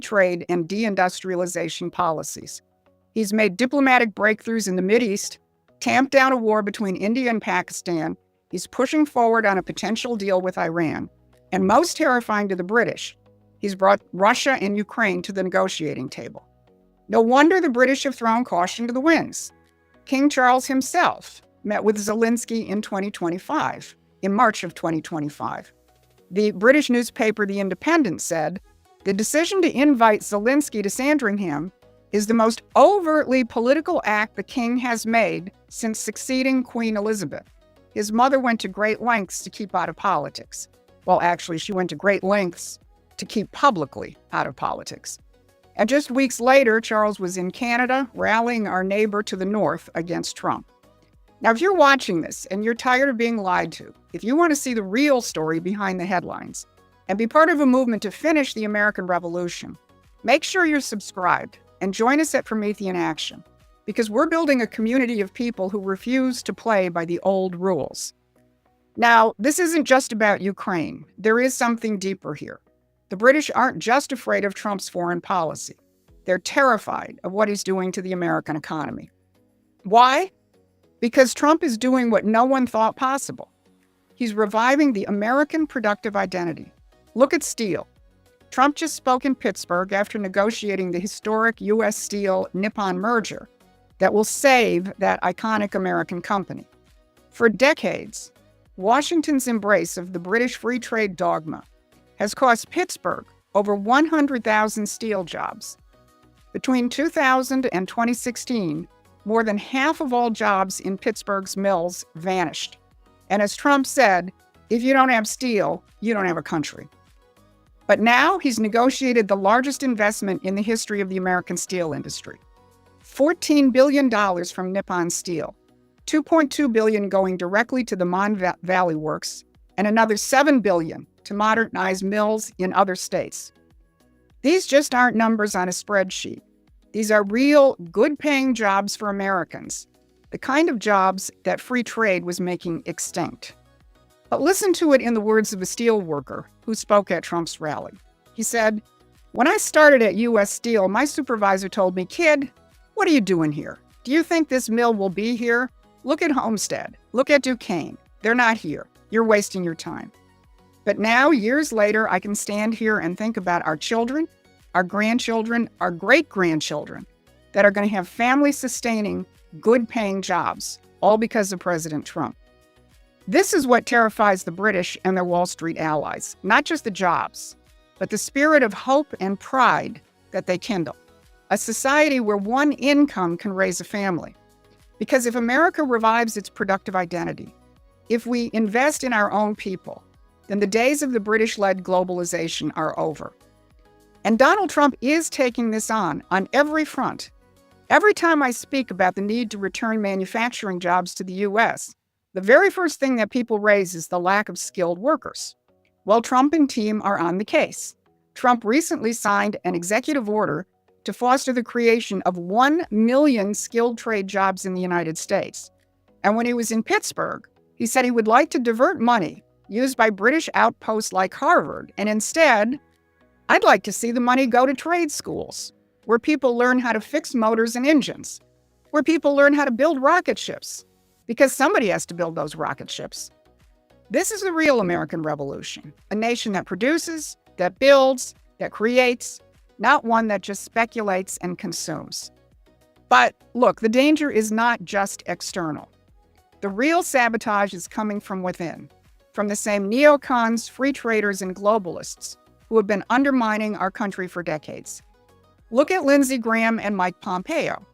trade and deindustrialization policies. He's made diplomatic breakthroughs in the Mideast, tamped down a war between India and Pakistan. He's pushing forward on a potential deal with Iran. And most terrifying to the British, he's brought Russia and Ukraine to the negotiating table. No wonder the British have thrown caution to the winds. King Charles himself met with Zelensky in March of 2025. The British newspaper The Independent said, "The decision to invite Zelensky to Sandringham is the most overtly political act the king has made since succeeding Queen Elizabeth. His mother went to great lengths to keep out of politics." Well, actually, she went to great lengths to keep publicly out of politics. And just weeks later, Charles was in Canada, rallying our neighbor to the north against Trump. Now, if you're watching this and you're tired of being lied to, if you want to see the real story behind the headlines and be part of a movement to finish the American Revolution, make sure you're subscribed and join us at Promethean Action, because we're building a community of people who refuse to play by the old rules. Now, this isn't just about Ukraine. There is something deeper here. The British aren't just afraid of Trump's foreign policy. They're terrified of what he's doing to the American economy. Why? Because Trump is doing what no one thought possible. He's reviving the American productive identity. Look at steel. Trump just spoke in Pittsburgh after negotiating the historic U.S. Steel-Nippon merger that will save that iconic American company. For decades, Washington's embrace of the British free trade dogma has cost Pittsburgh over 100,000 steel jobs. Between 2000 and 2016, more than half of all jobs in Pittsburgh's mills vanished. And as Trump said, if you don't have steel, you don't have a country. But now he's negotiated the largest investment in the history of the American steel industry. $14 billion from Nippon Steel, $2.2 billion going directly to the Mon Valley Works, and another $7 billion to modernize mills in other states. These just aren't numbers on a spreadsheet. These are real, good-paying jobs for Americans, the kind of jobs that free trade was making extinct. But listen to it in the words of a steel worker who spoke at Trump's rally. He said, "When I started at U.S. Steel, my supervisor told me, 'Kid, what are you doing here? Do you think this mill will be here? Look at Homestead. Look at Duquesne. They're not here. You're wasting your time.' But now, years later, I can stand here and think about our children, our grandchildren, our great-grandchildren that are going to have family-sustaining, good-paying jobs, all because of President Trump. This is what terrifies the British and their Wall Street allies, not just the jobs, but the spirit of hope and pride that they kindle. A society where one income can raise a family. Because if America revives its productive identity, if we invest in our own people, then the days of the British-led globalization are over. And Donald Trump is taking this on every front. Every time I speak about the need to return manufacturing jobs to the U.S., the very first thing that people raise is the lack of skilled workers. Well, Trump and team are on the case. Trump recently signed an executive order to foster the creation of 1 million skilled trade jobs in the United States. And when he was in Pittsburgh, he said he would like to divert money used by British outposts like Harvard, and instead, I'd like to see the money go to trade schools, where people learn how to fix motors and engines, where people learn how to build rocket ships, because somebody has to build those rocket ships. This is the real American Revolution, a nation that produces, that builds, that creates, not one that just speculates and consumes. But look, the danger is not just external. The real sabotage is coming from within, from the same neocons, free traders, and globalists who have been undermining our country for decades. Look at Lindsey Graham and Mike Pompeo.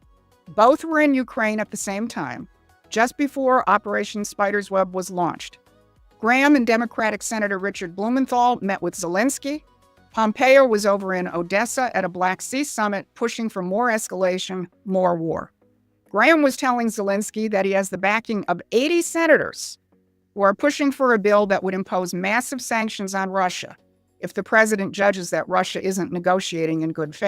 Both were in Ukraine at the same time, just before Operation Spider's Web was launched. Graham and Democratic Senator Richard Blumenthal met with Zelensky. Pompeo was over in Odessa at a Black Sea summit pushing for more escalation, more war. Graham was telling Zelensky that he has the backing of 80 senators who are pushing for a bill that would impose massive sanctions on Russia if the president judges that Russia isn't negotiating in good faith.